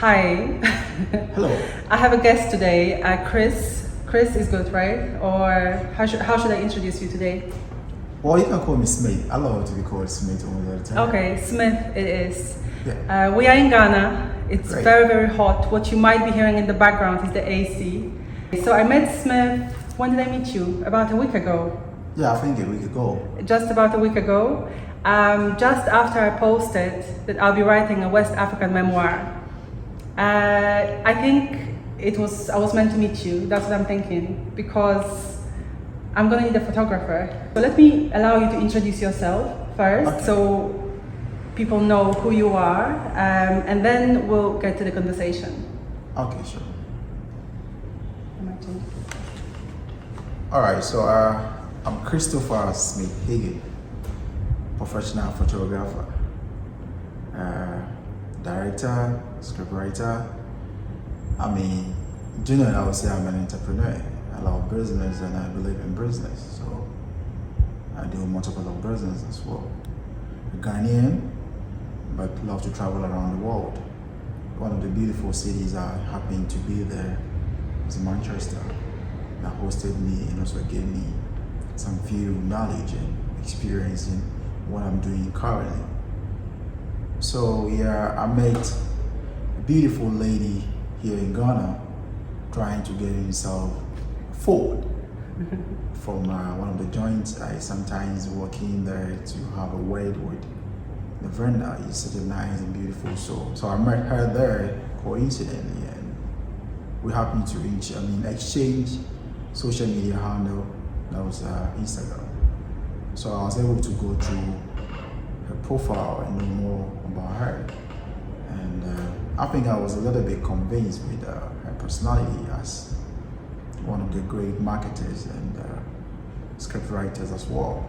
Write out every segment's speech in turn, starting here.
Hi. Hello. I have a guest today, Chris. Chris is good, right? Or how should I introduce you today? Well, you can call me Smith. I love to be called Smith all the time. Okay, Smith it is. Yeah. We are in Ghana. It's Great. very, very hot. What you might be hearing in the background is the AC. So I met Smith, when did I meet you? About a week ago. Yeah, I think a week ago. Just about a week ago. Just after I posted that I'll be writing a West African memoir. I think I was meant to meet you. That's what I'm thinking, because I'm gonna need a photographer. So let me allow you to introduce yourself first, so people know who you are, and then we'll get to the conversation. Okay, sure. Imagine. All right, so I'm Christopher Smith Higgin, professional photographer, director, scriptwriter. I would say I'm an entrepreneur. I love business and I believe in business, so I do multiple of business as well. A Ghanaian, but love to travel around the world. One of the beautiful cities I happen to be there is Manchester, that hosted me and also gave me some few knowledge and experience in what I'm doing currently. So yeah, I met a beautiful lady here in Ghana trying to get himself food from one of the joints. I sometimes walk in there to have a word with the vendor. He's such a nice and beautiful soul. So I met her there coincidentally, and we happened to exchange social media handle. That was Instagram. So I was able to go through her profile and know more about her. And I think I was a little bit convinced with her personality as one of the great marketers and script writers as well.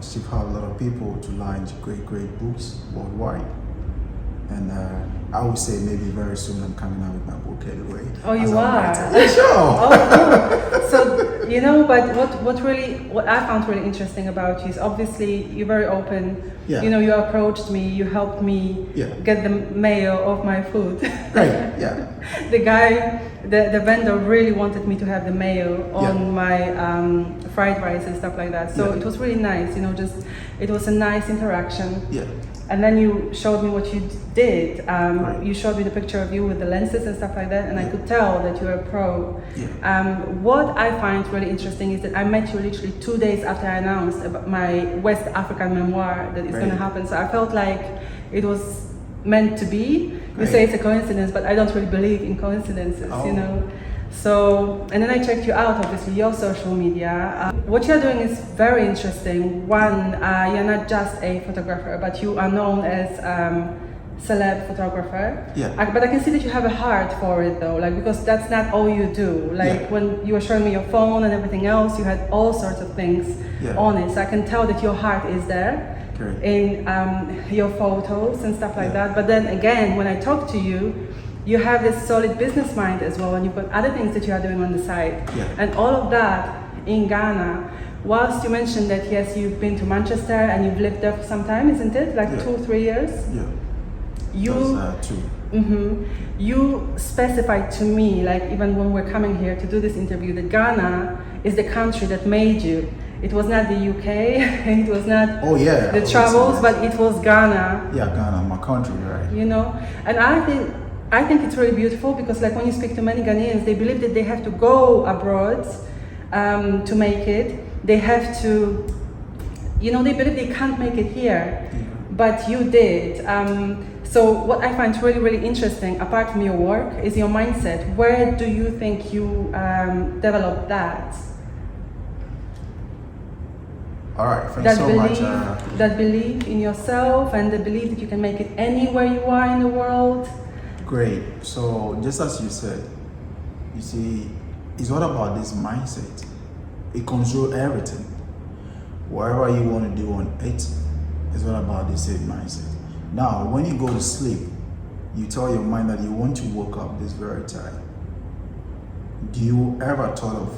She helped a lot of people to launch great books worldwide. And I would say maybe very soon I'm coming out with my book anyway. Oh, you are? Yeah, sure. Oh, cool. So, but what I found really interesting about you is obviously you're very open. Yeah. You approached me, you helped me get the mayo of my food. Right, yeah. The vendor really wanted me to have the mayo on my fried rice and stuff like that. So it was really nice, it was a nice interaction. Yeah. And then you showed me what you did. Right. You showed me the picture of you with the lenses and stuff like that, and I could tell that you're a pro. Yeah. What I find really interesting is that I met you literally 2 days after I announced about my West African memoir that it's going to happen. So I felt like it was meant to be. You say it's a coincidence, but I don't really believe in coincidences, So, and then I checked you out, obviously, your social media. What you're doing is very interesting. One, you're not just a photographer, but you are known as celeb photographer. Yeah. But I can see that you have a heart for it though, because that's not all you do. When you were showing me your phone and everything else, you had all sorts of things on it. So I can tell that your heart is there in your photos and stuff like that. But then again, when I talk to you, you have this solid business mind as well, and you've got other things that you are doing on the side. Yeah. And all of that in Ghana, whilst you mentioned that, yes, you've been to Manchester and you've lived there for some time, isn't it? 2 or 3 years? Yeah. Two. You specified to me, even when we're coming here to do this interview, that Ghana is the country that made you. It was not the UK, it was not the travels, but it was Ghana. Yeah, Ghana, my country, right? And I think it's really beautiful because when you speak to many Ghanaians, they believe that they have to go abroad to make it. They have to, they believe they can't make it here, but you did. So what I find really, really interesting, apart from your work, is your mindset. Where do you think you developed that? All right, thanks so much. That belief in yourself and the belief that you can make it anywhere you are in the world. Great. So just as you said, you see, it's all about this mindset. It controls everything. Whatever you want to do on it, it's all about the same mindset. Now, when you go to sleep, you tell your mind that you want to wake up this very time. Do you ever thought of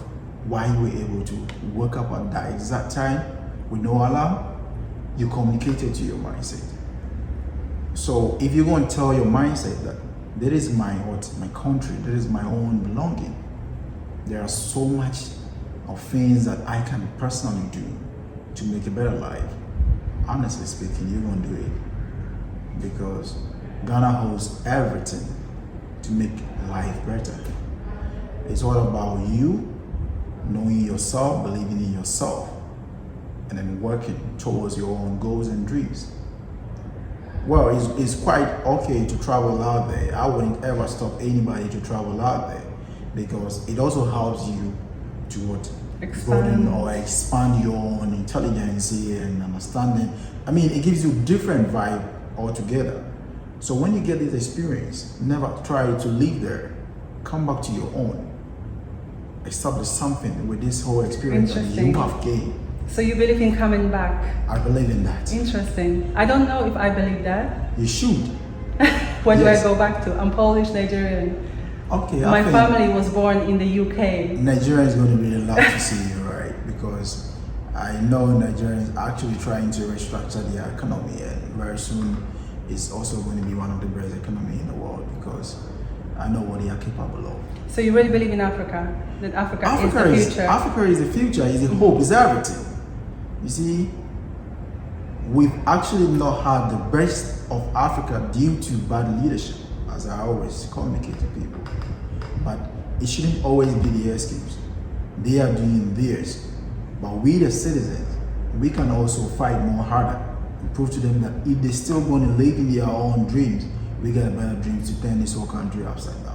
why you were able to wake up at that exact time with no alarm? You communicated to your mindset. So if you're going to tell your mindset that that is my country, that is my own belonging, there are so much of things that I can personally do to make a better life. Honestly speaking, you're going to do it because Ghana holds everything to make life better. It's all about you knowing yourself, believing in yourself, and then working towards your own goals and dreams. Well, it's quite okay to travel out there. I wouldn't ever stop anybody to travel out there because it also helps you to broaden or expand your own intelligence and understanding. I mean, it gives you different vibe altogether. So when you get this experience, never try to live there. Come back to your own. Establish something with this whole experience that you have gained. So you believe in coming back? I believe in that. Interesting. I don't know if I believe that. You should. Where do I go back to? I'm Polish Nigerian. Okay. My family was born in the UK. Nigeria is going to really love to see you, right? Because I know Nigerians are actually trying to restructure their economy, and very soon it's also going to be one of the best economies in the world because I know what they are capable of. So you really believe in Africa? That Africa is the future? Africa is the future, is the hope, is everything. You see, we've actually not had the best of Africa due to bad leadership, as I always communicate to people. But it shouldn't always be the excuse. They are doing theirs. But we, the citizens, we can also fight more harder and prove to them that if they're still going to live in their own dreams, we got better dreams to turn this whole country upside down.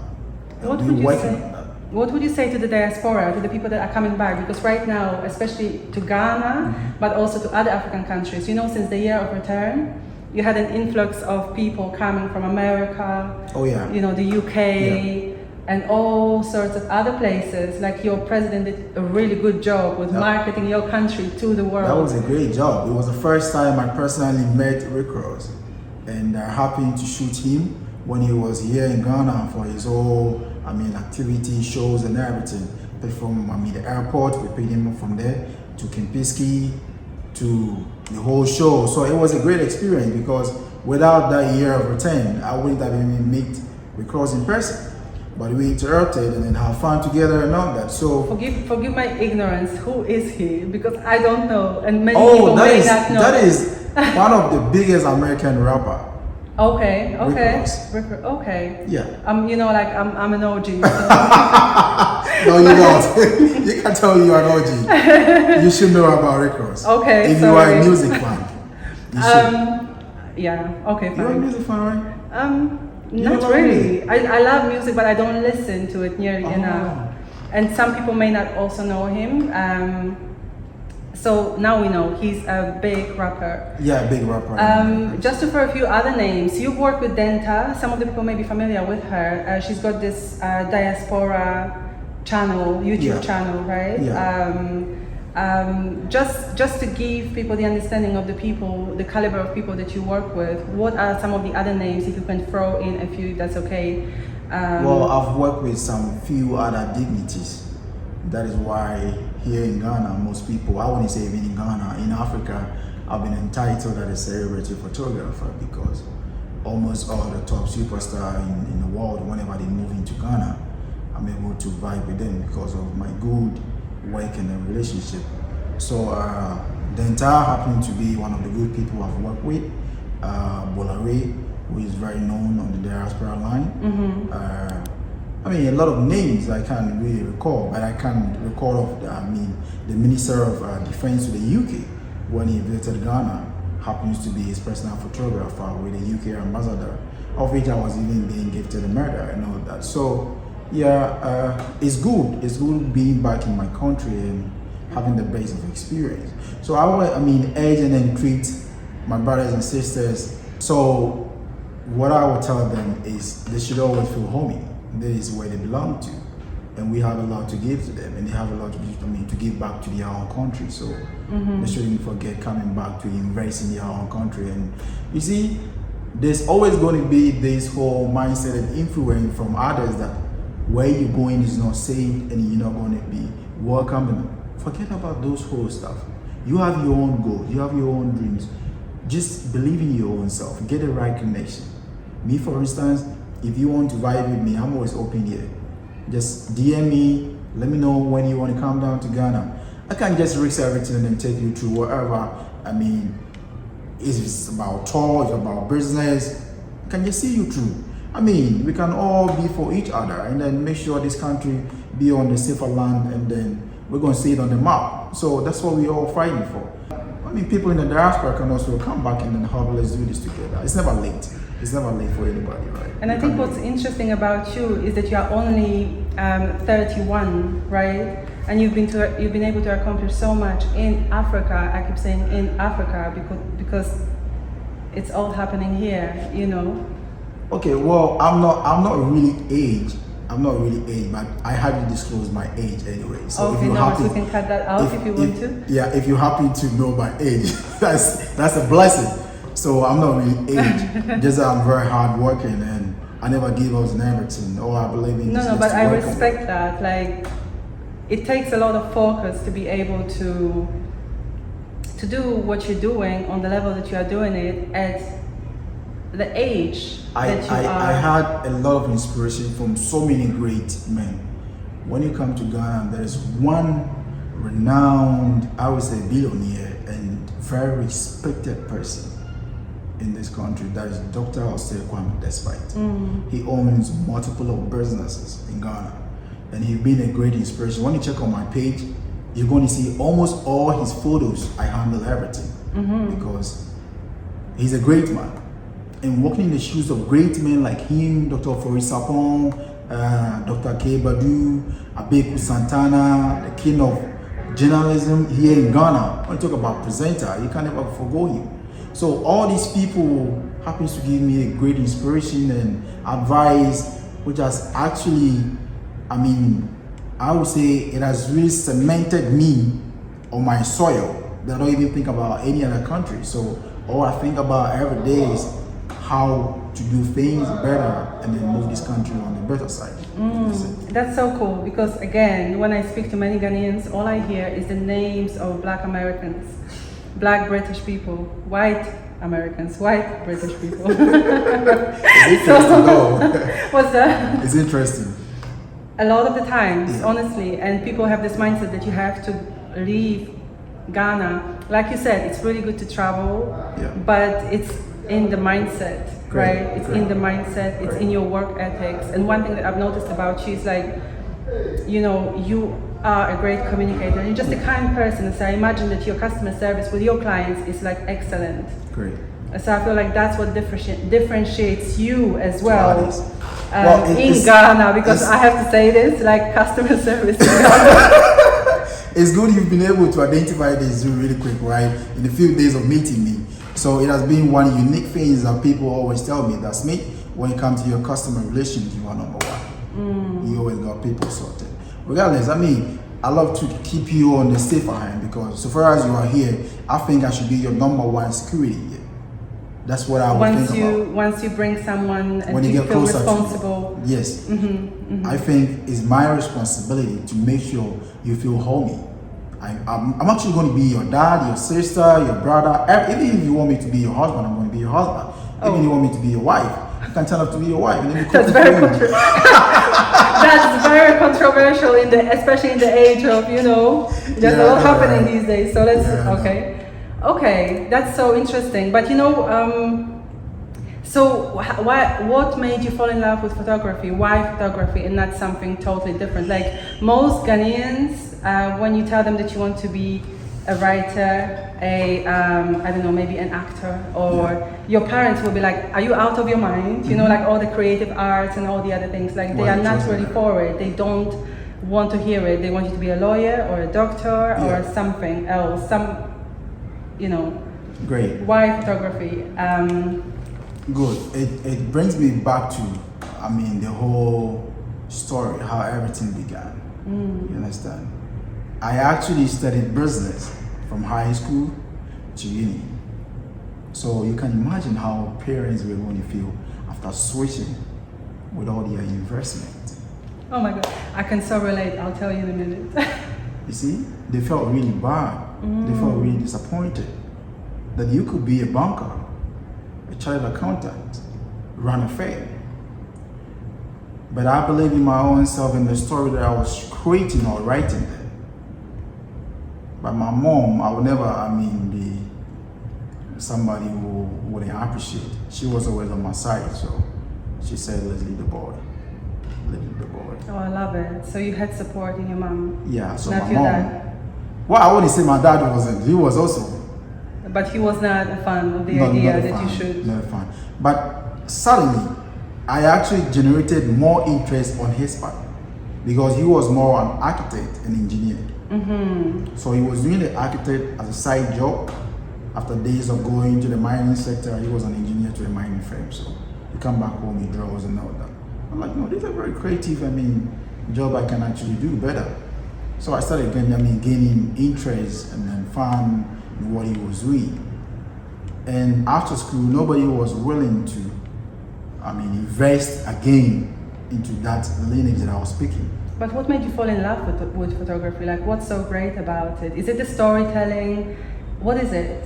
What would you say to the diaspora, to the people that are coming back? Because right now, especially to Ghana, but also to other African countries, you know, since the year of return, you had an influx of people coming from America, you know, the UK, and all sorts of other places. Like your president did a really good job with marketing your country to the world. That was a great job. It was the first time I personally met Rick Ross, and I happened to shoot him when he was here in Ghana for his whole, activity, shows and everything. From, the airport, we paid him from there to Kempinski, to the whole show. So it was a great experience because without that year of return, I wouldn't have even met Rick Ross in person. But we interrupted and then have fun together and all that. So forgive my ignorance. Who is he? Because I don't know, and many people may not know. That is one of the biggest American rapper. Okay. Yeah. I'm an OG. So. No, you don't. You can tell you are an OG. You should know about Rick Ross. Okay. If you are a music fan, you should. Yeah. Okay. Fine. You're a music fan, right? Not really. I love music, but I don't listen to it nearly enough. And some people may not also know him. So now we know he's a big rapper. Yeah, a big rapper. Just for a few other names, you've worked with Denta. Some of the people may be familiar with her. She's got this diaspora channel, YouTube channel, right? Yeah. Just to give people the understanding of the people, the caliber of people that you work with, what are some of the other names, if you can throw in a few, that's okay? Well, I've worked with some few other dignities. That is why here in Ghana, most people, I wouldn't say even in Ghana, in Africa, I've been entitled as a celebrity photographer because almost all the top superstars in the world, whenever they move into Ghana, I'm able to vibe with them because of my good work and the relationship. So Denta happened to be one of the good people I've worked with. Bolare, who is very known on the diaspora line. A lot of names I can't really recall, but I can recall of the Minister of Defense of the UK when he visited Ghana happens to be his personal photographer with the UK ambassador, of which I was even being gifted a medal and all that. So it's good. It's good being back in my country and having the base of experience. So I urge and entreat my brothers and sisters. So what I would tell them is they should always feel homey. That is where they belong to, and we have a lot to give to them, and they have a lot to give, to give back to their own country. So they shouldn't forget coming back to invest in their own country. And you see, there's always going to be this whole mindset and influence from others that where you're going is not safe and you're not going to be welcome. And forget about those whole stuff. You have your own goals, you have your own dreams. just believe in your own self, get the right connection. Me, for instance, if you want to vibe with me, I'm always open here. Just DM me, let me know when you want to come down to Ghana. I can't just risk everything and take you through whatever. I mean, it's about tour, it's about business. I can just see you through. I mean, we can all be for each other and then make sure this country be on the safer land, and then we're going to see it on the map. So that's what we're all fighting for. I mean, people in the diaspora can also come back and then help us do this together. It's never late. It's never late for anybody, right? And I think what's interesting about you is that you are only 31, right? And you've been able to accomplish so much in Africa. I keep saying in Africa because it's all happening here, you know. Okay, well, I'm not really aged. But I had to disclose my age anyway. So okay, if you're no, happy, so you can cut that out if you want to. Yeah, if you're happy to know my age, that's a blessing. So I'm not really aged. Just that I'm very hardworking and I never give up on everything. All I believe in. No, but I respect that. Like, it takes a lot of focus to be able to do what you're doing on the level that you are doing it at the age that you are. I had a lot of inspiration from so many great men. When you come to Ghana, there is one renowned, I would say, billionaire and very respected person in this country. That is Dr. Osei Kwame Despite. He owns multiple of businesses in Ghana, and he's been a great inspiration. When you check on my page, you're going to see almost all his photos. I handle everything because he's a great man. And walking in the shoes of great men like him, Dr. Fori Sapon, Dr. K. Badu, Abeku Santana, the king of journalism here in Ghana. When you talk about presenter, you can't ever forgo him. So all these people happens to give me a great inspiration and advice, which has actually, I mean, I would say it has really cemented me on my soil that I don't even think about any other country. So all I think about every day is how to do things better and then move this country on the better side. That's so cool, because again, when I speak to many Ghanaians, all I hear is the names of Black Americans, Black British people, white Americans, white British people. It's interesting though. What's that? It's interesting. A lot of the times, honestly, and people have this mindset that you have to leave Ghana. Like you said, it's really good to travel, but it's in the mindset, right? It's in the mindset, it's in your work ethics. And one thing that I've noticed about you is like, you know, you are a great communicator. You're just a kind person. So I imagine that your customer service with your clients is like excellent. Great. So I feel like that's what differentiates you as well, in Ghana, because I have to say this, like customer service in Ghana. It's good you've been able to identify this really quick, right? In a few days of meeting me. So it has been one unique thing that people always tell me, that's me, when it comes to your customer relations, you are number one. You always got people sorted. Regardless, I mean, I love to keep you on the safer hand because so far as you are here, I think I should be your number one security here. That's what I would think about. Once you bring someone and when you get feel closer responsible. Yes. I think it's my responsibility to make sure you feel homey. I'm actually going to be your dad, your sister, your brother. Even if you want me to be your husband, I'm going to be your husband. Even if you want me to be your wife, you can tell her to be your wife. And then That's very controversial, especially in the age of, you know, there's a lot happening these days. So let's, okay, that's so interesting. But you know, so what made you fall in love with photography? Why photography and not something totally different? Like most Ghanaians, when you tell them that you want to be a writer, I don't know, maybe an actor, or your parents will be like, are you out of your mind? You know, like all the creative arts and all the other things, like they are not ready for it. They don't want to hear it. They want you to be a lawyer or a doctor or something else, you know. Great. Why photography? Good. It brings me back to, I mean, the whole story, how everything began. You understand? I actually studied business from high school to uni. So you can imagine how parents were going to feel after switching with all their investment. Oh my God, I can so relate. I'll tell you in a minute. You see, they felt really bad. They felt really disappointed. that you could be a banker, a chartered accountant, run a firm. But I believe in my own self in the story that I was creating or writing there. But my mom, I would never, be somebody who wouldn't appreciate. She was always on my side, so she said, let's leave the boy. Leave the boy. Oh, I love it. So you had support in your mom? Yeah, so not my your mom. Dad? Well, I wouldn't say my dad wasn't. He was also. But he was not a fan of the idea that you should. Not a fan. But suddenly, I actually generated more interest on his part because he was more an architect and engineer. Mm-hmm. So he was doing the architect as a side job. After days of going to the mining sector, he was an engineer to a mining firm. So he come back home, he draws and all that. I'm like, no, this is a very creative, job I can actually do better. So I started gaining interest and then found what he was doing. And after school, nobody was willing to, invest again into that lineage that I was speaking. But what made you fall in love with photography? Like, what's so great about it? Is it the storytelling? What is it?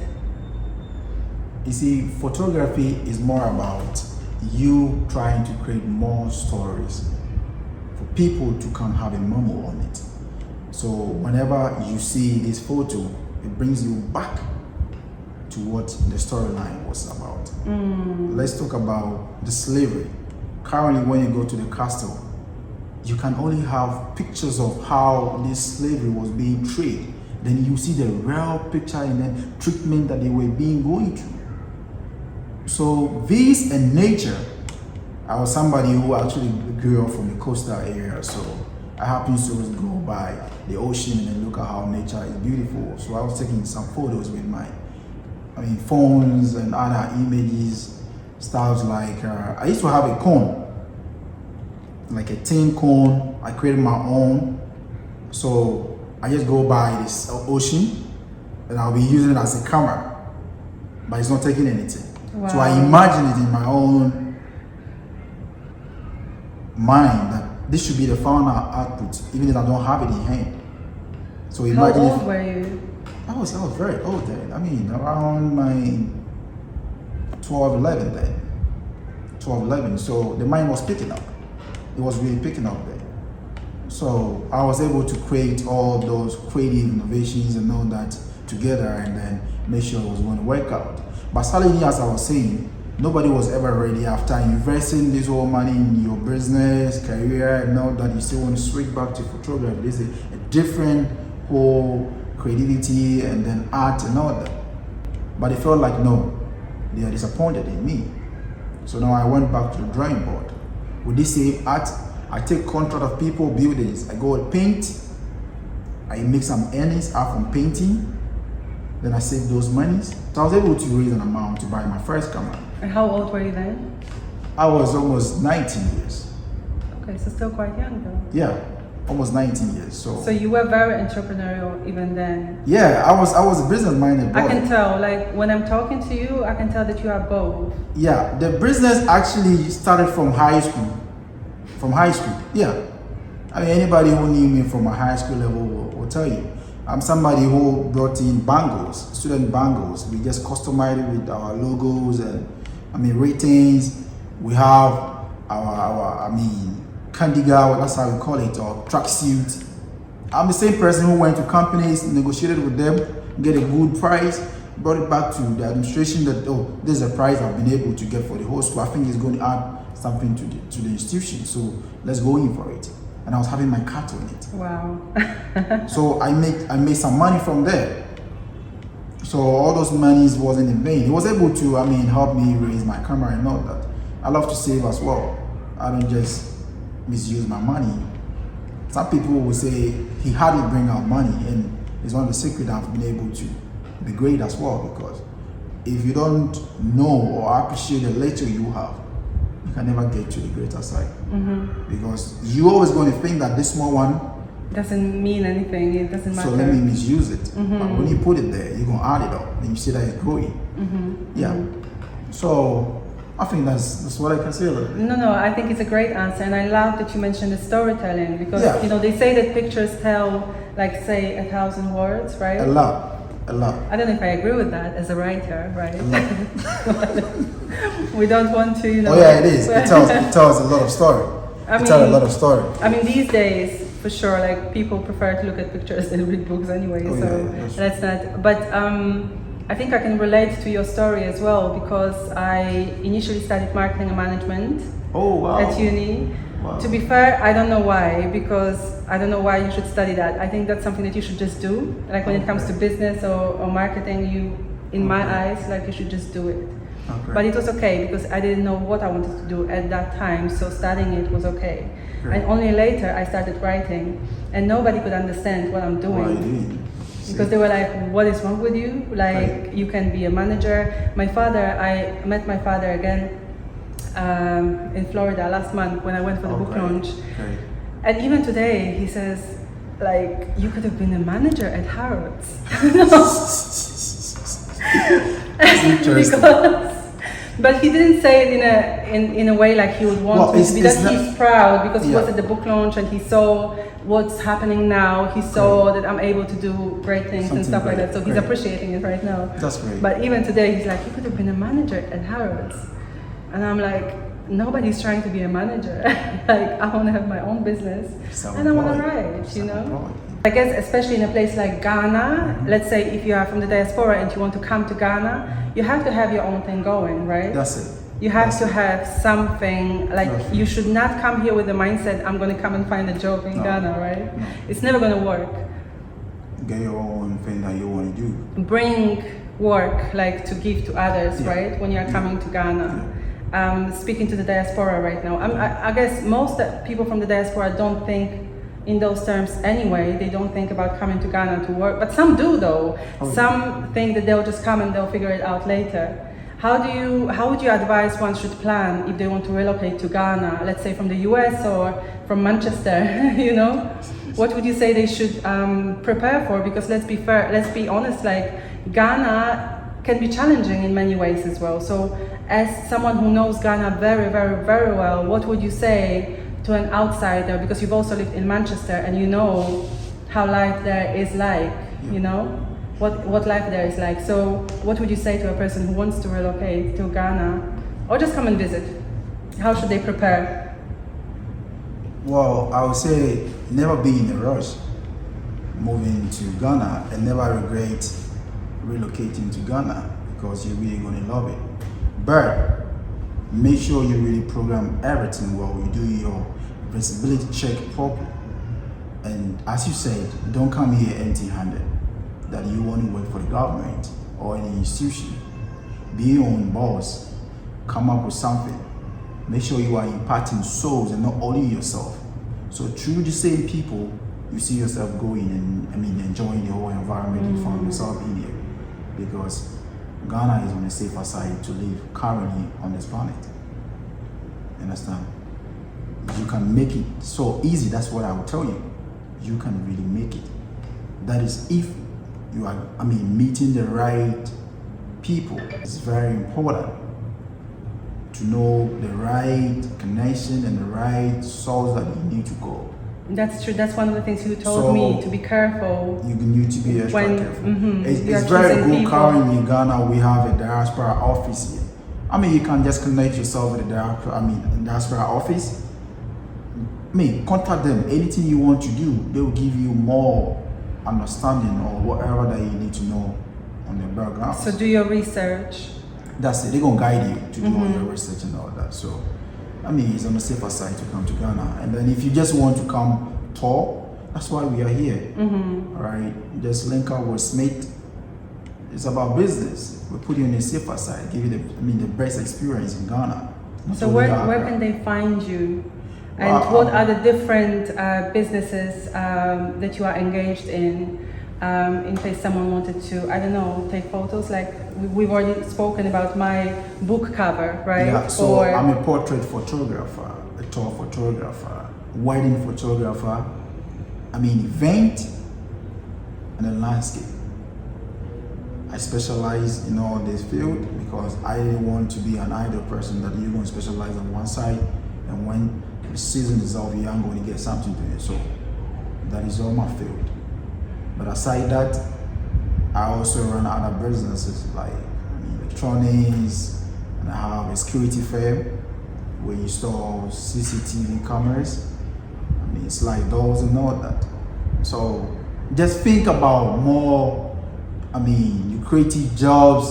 You see, photography is more about you trying to create more stories for people to come have a memoir on it. So whenever you see this photo, it brings you back to what the storyline was about. Let's talk about the slavery. Currently, when you go to the castle, you can only have pictures of how this slavery was being treated. Then you see the real picture and then treatment that they were going through. So this and nature, I was somebody who actually grew up from the coastal area, so I happened to always go by the ocean and then look at how nature is beautiful. So I was taking some photos with my phones and other images, styles like, I used to have a cone, like a tin cone. I created my own. So I just go by this ocean and I'll be using it as a camera, but it's not taking anything. Wow. So I imagine it in my own mind that this should be the final output, even if I don't have it in hand. So imagine. How old were you? I was very old then. Around my 12, 11 then. 12, 11. So the mind was picking up. It was really picking up then. So I was able to create all those creative innovations and all that together and then make sure it was going to work out. But suddenly, as I was saying, nobody was ever ready after investing this whole money in your business, career, and all that. You still want to switch back to photography. This is a different whole creativity and then art and all that. But it felt like, no, they are disappointed in me. So now I went back to the drawing board. With this same art, I take contract of people, buildings. I go and paint. I make some earnings out from painting. Then I save those monies. So I was able to raise an amount to buy my first camera. And how old were you then? I was almost 19 years. Okay, so still quite young though. Yeah, almost 19 years. So you were very entrepreneurial even then. Yeah, I was a business-minded boy. I can tell, like when I'm talking to you, I can tell that you are both. Yeah, the business actually started from high school. Yeah. Anybody who knew me from a high school level will tell you. I'm somebody who brought in bangles, student bangles. We just customized it with our logos and ratings. We have our candy girl, that's how we call it, or tracksuit. I'm the same person who went to companies, negotiated with them, get a good price, brought it back to the administration that, oh, this is a price I've been able to get for the whole school. I think it's going to add something to the institution, so let's go in for it. And I was having my cut on it. Wow. So I made some money from there. So all those monies wasn't in vain. He was able to, help me raise my camera and all that. I love to save as well. I don't just misuse my money. Some people will say he hardly bring out money, and it's one of the secrets I've been able to be great as well, because if you don't know or appreciate the little you have, you can never get to the greater side. Because you're always going to think that this small one doesn't mean anything, it doesn't matter. So let me misuse it. But when you put it there, you're going to add it up and you see that it's growing. Yeah. So I think that's what I can say a little bit. No, I think it's a great answer, and I love that you mentioned the storytelling, because they say that pictures tell, like, say 1,000 words, right? A lot. A lot. I don't know if I agree with that as a writer, right? We don't want to, you know. Oh yeah, it is. It tells a lot of story. It tells a lot of story. I mean, these days, for sure, like people prefer to look at pictures than read books anyway. Oh, so yeah, that's not. But I think I can relate to your story as well because I initially studied marketing and management at uni. Wow. To be fair, I don't know why, because I don't know why you should study that. I think that's something that you should just do. Like when it comes to business or marketing, in my eyes, like you should just do it. Okay. But it was okay because I didn't know what I wanted to do at that time, so studying it was okay. Great. And only later I started writing, and nobody could understand what I'm doing. Why you did? Because they were like, what is wrong with you? Like, you can be a manager. My father, I met my father again in Florida last month when I went for the book launch. Great. And even today, he says, like, you could have been a manager at Harrods. That's interesting. But he didn't say it in a way like he would want to be. That he's proud because he was at the book launch and he saw what's happening now. He saw that I'm able to do great things and stuff like that. So he's appreciating it right now. That's great. But even today, he's like, you could have been a manager at Harrods. And I'm like, nobody's trying to be a manager. Like, I want to have my own business and I want to write, you know? I guess especially in a place like Ghana, let's say if you are from the diaspora and you want to come to Ghana, you have to have your own thing going, right? That's it. You have to have something, like you should not come here with the mindset, I'm going to come and find a job in Ghana, right? No. It's never going to work. Get your own thing that you want to do. Bring work like to give to others, right? When you're coming to Ghana. Speaking to the diaspora right now, I guess most people from the diaspora don't think in those terms anyway. They don't think about coming to Ghana to work, but some do though. Some think that they'll just come and they'll figure it out later. How would you advise one should plan if they want to relocate to Ghana, let's say from the US or from Manchester, you know? What would you say they should prepare for? Because let's be fair, let's be honest, like Ghana can be challenging in many ways as well. So as someone who knows Ghana very, very, very well, what would you say to an outsider, because you've also lived in Manchester and you know how life there is like, you know, what life there is like. So what would you say to a person who wants to relocate to Ghana or just come and visit? How should they prepare? Well, I would say never be in a rush moving to Ghana and never regret relocating to Ghana because you're really going to love it. But make sure you really program everything well. You do your visibility check properly. And as you said, don't come here empty-handed, that you want to work for the government or any institution. Be your own boss. Come up with something. Make sure you are impacting souls and not only yourself. So through the same people, you see yourself going and enjoying the whole environment you find yourself in here. Because Ghana is on the safer side to live currently on this planet. Understand? You can make it so easy. That's what I will tell you. You can really make it. That is if you are, meeting the right people. It's very important to know the right connection and the right source that you need to go. That's true. That's one of the things you told me, to be careful. You need to be extra careful. It's very good. Currently in Ghana, we have a diaspora office here. You can just connect yourself with the diaspora office. Contact them. Anything you want to do, they will give you more understanding or whatever that you need to know on the background. So do your research. That's it. They're going to guide you to do all your research and all that. So, it's on the safer side to come to Ghana. And then if you just want to come talk, that's why we are here. All right? Just link up with Smith. It's about business. We put you on the safer side, give you the best experience in Ghana. So where can they find you? And what are the different businesses that you are engaged in case someone wanted to, I don't know, take photos? Like we've already spoken about my book cover, right? Yeah, so I'm a portrait photographer, a tour photographer, wedding photographer, event, and a landscape. I specialize in all this field because I didn't want to be an idle person that you're going to specialize on one side, and when the season is over, you're going to get something to it. So that is all my field. But aside that, I also run other businesses like electronics, and I have a security firm where you install CCTV cameras. Slide doors and all that. So just think about more, you creative jobs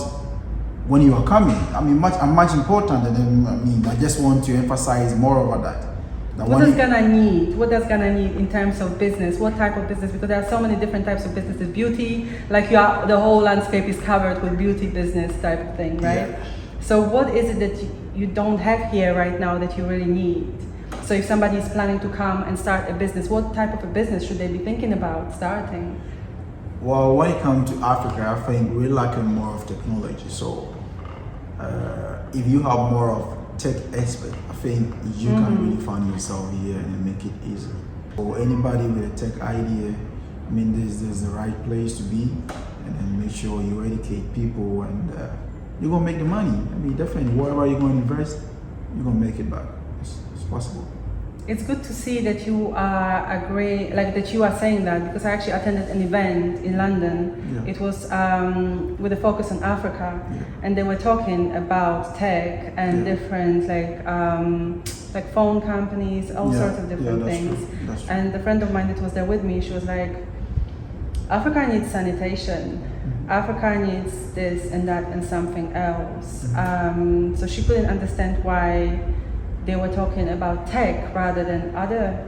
when you are coming. Much important, and then I just want to emphasize more about that. What does Ghana need? What does Ghana need in terms of business? What type of business? Because there are so many different types of businesses. Beauty, like the whole landscape is covered with beauty business type of thing, right? Yeah. So what is it that you don't have here right now that you really need? So if somebody is planning to come and start a business, what type of a business should they be thinking about starting? Well, when it comes to Africa, I think we're lacking more of technology. So if you have more of tech expert, I think you can really find yourself here and make it easy. For anybody with a tech idea, this is the right place to be, and then make sure you educate people, and you're gonna make the money. Definitely, wherever you're gonna invest, you're gonna make it back. It's possible. It's good to see that you are that you are saying that, because I actually attended an event in London. Yeah. It was with a focus on Africa, and they were talking about tech and different like phone companies, all sorts of different things. That's true. And a friend of mine that was there with me, she was like, Africa needs sanitation. Africa needs this and that and something else. So she couldn't understand why they were talking about tech rather than other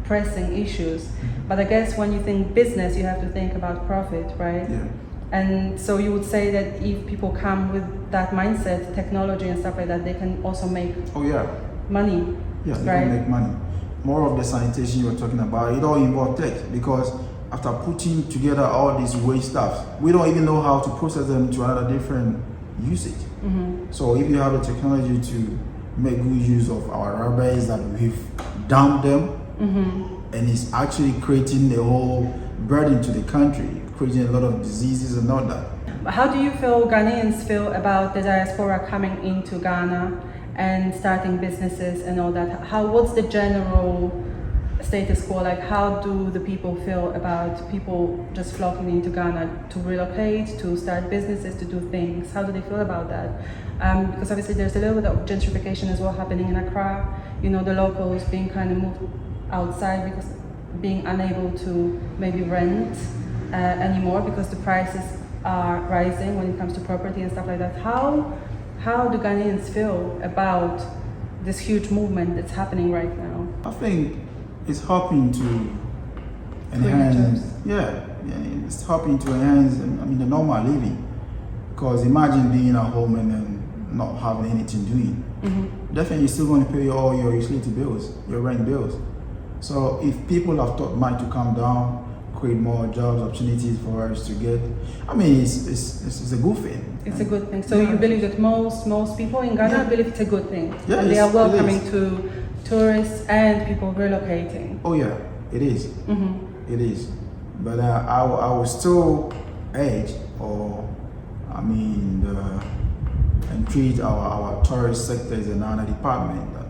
pressing issues. But I guess when you think business, you have to think about profit, right? Yeah. And so you would say that if people come with that mindset, technology and stuff like that, they can also make money. Yeah, they right? can make money. More of the sanitation you were talking about, it all involves tech, because after putting together all these waste stuff, we don't even know how to process them to another different usage. So if you have the technology to make good use of our rubbish that we've dumped them, and it's actually creating a whole burden to the country, creating a lot of diseases and all that. How do you feel Ghanaians feel about the diaspora coming into Ghana and starting businesses and all that? What's the general status quo? Like, how do the people feel about people just flocking into Ghana to relocate, to start businesses, to do things? How do they feel about that? Because obviously there's a little bit of gentrification as well happening in Accra. The locals being kind of moved outside because being unable to maybe rent anymore because the prices are rising when it comes to property and stuff like that. How do Ghanaians feel about this huge movement that's happening right now? I think it's helping to enhance. It's helping to enhance the normal living. Because imagine being at home and then not having anything doing. Definitely you're still going to pay all your utility bills, your rent bills. So if people have thought mind to come down, create more jobs, opportunities for us to get, it's a good thing. It's a good thing. So you believe that most people in Ghana believe it's a good thing? Yeah, and they are welcoming to tourists and people relocating? Oh yeah, it is. It is. But I will still urge and treat our tourist sectors and other department that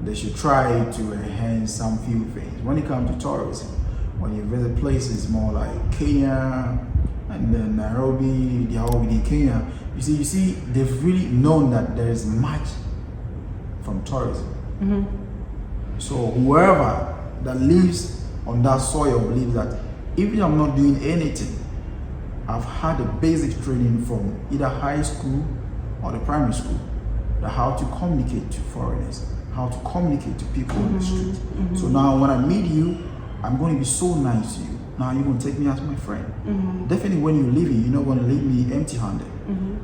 they should try to enhance some few things. When it comes to tourism, when you visit places more like Kenya and then Nairobi, they are all within Kenya, you see, they've really known that there is much from tourism. So whoever that lives on that soil believes that even I'm not doing anything, I've had a basic training from either high school or the primary school, that how to communicate to foreigners, how to communicate to people on the street. So now when I meet you, I'm going to be so nice to you. Now you're going to take me as my friend. Definitely when you're leaving, you're not going to leave me empty-handed.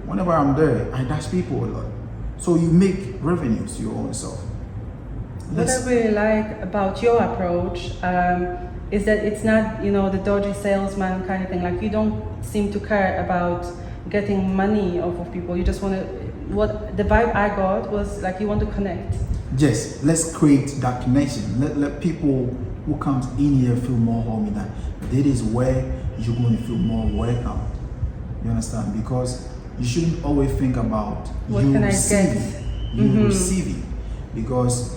Whenever I'm there, I dash people a lot. So you make revenues to your own self. What I really like about your approach is that it's not, the dodgy salesman kind of thing. Like, you don't seem to care about getting money off of people. You just want to, what the vibe I got was like, you want to connect. Yes, let's create that connection. Let people who comes in here feel more homey, that this is where you're going to feel more welcome. You understand? Because you shouldn't always think about what you can receiving. I get? You receiving. Because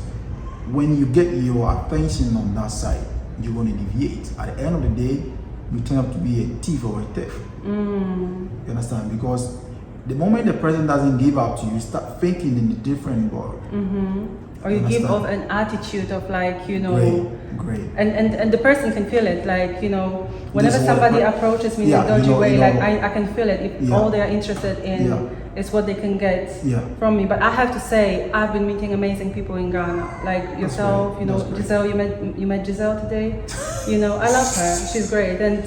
when you get your attention on that side, you're going to deviate. At the end of the day, you turn up to be a thief or a thief. You understand? Because the moment the person doesn't give up to you, you start thinking in a different world. Or you give off an attitude of like, you know, great. And the person can feel it, like, you know, whenever somebody approaches me in a dodgy way, like I can feel it if all they are interested in is what they can get from me. But I have to say, I've been meeting amazing people in Ghana, like yourself, you know, Giselle, you met Giselle today. You know, I love her, she's great. And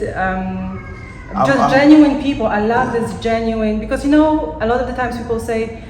just genuine people, I love this genuine, because you know, a lot of the times people say,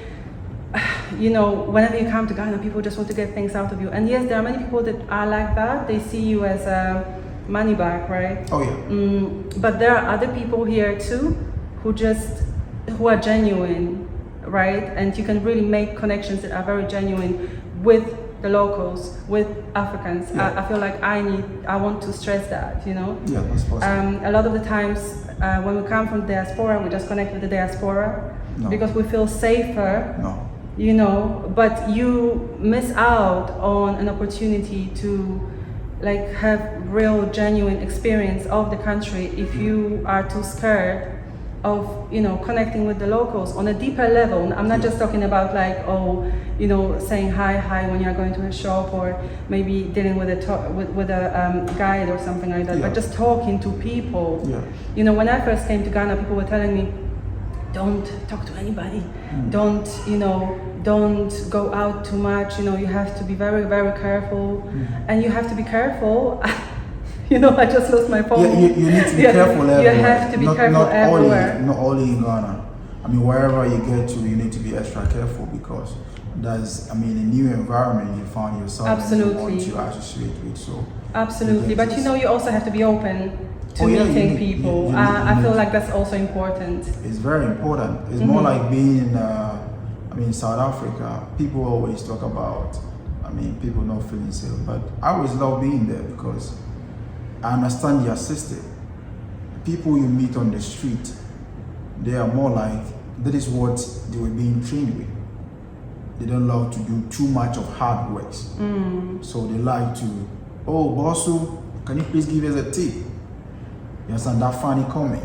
you know, whenever you come to Ghana, people just want to get things out of you. And yes, there are many people that are like that. They see you as a money bag, right? Oh yeah. But there are other people here too who are genuine, right? And you can really make connections that are very genuine with the locals, with Africans. I feel like I want to stress that, you know? Yeah, that's possible. A lot of the times when we come from diaspora, we just connect with the diaspora because we feel safer. You know, but you miss out on an opportunity to like have real genuine experience of the country if you are too scared of, you know, connecting with the locals on a deeper level. I'm not just talking about like, oh, you know, saying hi when you're going to a shop, or maybe dealing with a guide or something like that, but just talking to people. You know, when I first came to Ghana, people were telling me, don't talk to anybody, don't go out too much, you know, you have to be very, very careful. And you have to be careful. You know, I just lost my phone. You need to be careful everywhere. You have to be careful everywhere. Not only in Ghana. I mean, wherever you get to, you need to be extra careful, because there's, I mean, a new environment you find yourself and you want to associate with. So absolutely, but you know, you also have to be open to meeting people. I feel like that's also important. It's very important. It's more like being in, I mean, South Africa. People always talk about, I mean, people not feeling safe, but I always love being there because I understand their system. People you meet on the street, they are more like, that is what they were being trained with. They don't love to do too much of hard works. So they like to, oh, Bossu, can you please give us a tip? You understand that funny comment?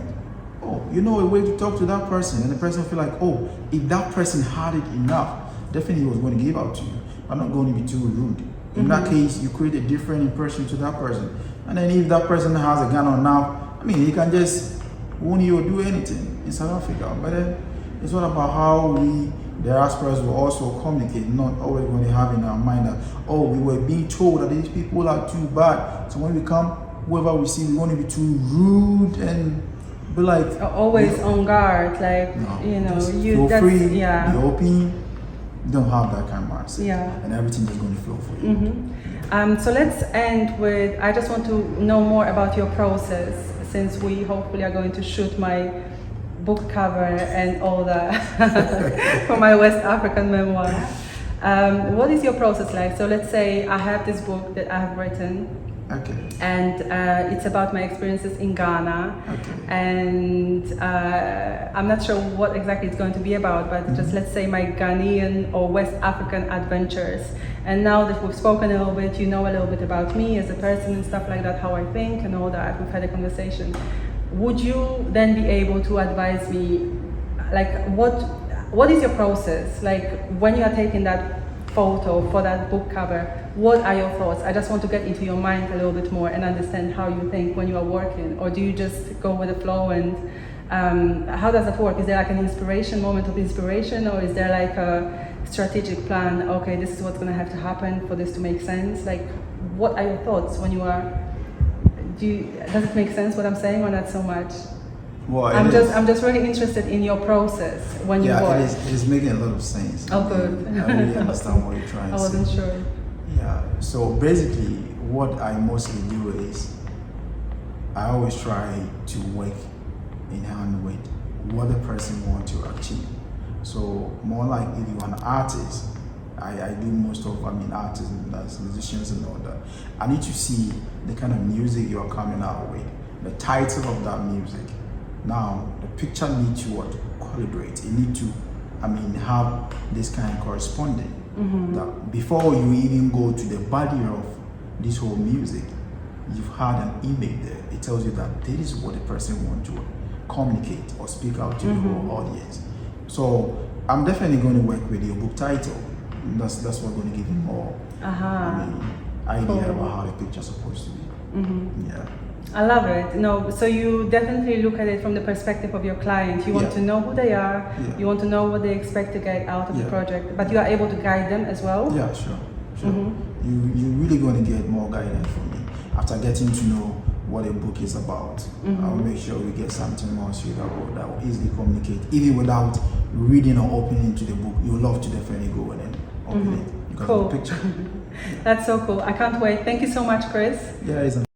Oh, you know a way to talk to that person, and the person feel like, oh, if that person had it enough, definitely he was going to give out to you. I'm not going to be too rude. In that case, you create a different impression to that person. And then if that person has a gun on now, I mean, he can just wound you or do anything in South Africa. But then it's all about how we, the diasporas, will also communicate, not always going to have in our mind that, oh, we were being told that these people are too bad. So when we come, whoever we see, we want to be too rude and be like always on guard, like you know, you feel free, be open. You don't have that kind of mindset, and everything is going to flow for you. So let's end with, I just want to know more about your process, since we hopefully are going to shoot my book cover and all that for my West African memoir. What is your process like? So let's say I have this book that I have written. And it's about my experiences in Ghana. And I'm not sure what exactly it's going to be about, but just let's say my Ghanaian or West African adventures. And now that we've spoken a little bit, you know a little bit about me as a person and stuff like that, how I think and all that, we've had a conversation. Would you then be able to advise me, like what is your process? Like when you are taking that photo for that book cover, what are your thoughts? I just want to get into your mind a little bit more and understand how you think when you are working, or do you just go with the flow? And how does that work? Is there like an inspiration, moment of inspiration, or is there like a strategic plan? Okay, this is what's going to have to happen for this to make sense. Like, what are your thoughts when you are? Does it make sense what I'm saying, or not so much? Well, I'm just really interested in your process when you work. It is making a lot of sense. Oh, good. I really understand what you're trying to say. I wasn't sure. Yeah. So basically, what I mostly do is I always try to work in hand with what the person wants to achieve. So more like if you're an artist, I do most of, artists and that's musicians and all that. I need to see the kind of music you are coming out with, the title of that music. Now, the picture needs to collaborate. It needs to, have this kind of corresponding. That before you even go to the body of this whole music, you've had an image there. It tells you that this is what the person wants to communicate or speak out to the whole audience. So I'm definitely going to work with your book title. That's what's going to give you more idea about how the picture's supposed to be. Yeah. I love it. No, so you definitely look at it from the perspective of your client. You want to know who they are. You want to know what they expect to get out of the project, but you are able to guide them as well. Yeah, sure. You're really going to get more guidance from me after getting to know what a book is about. I'll make sure we get something more suitable that will easily communicate, even without reading or opening to the book. You'll love to definitely go and then open it because of the picture. That's so cool. I can't wait. Thank you so much, Chris. Yeah, it's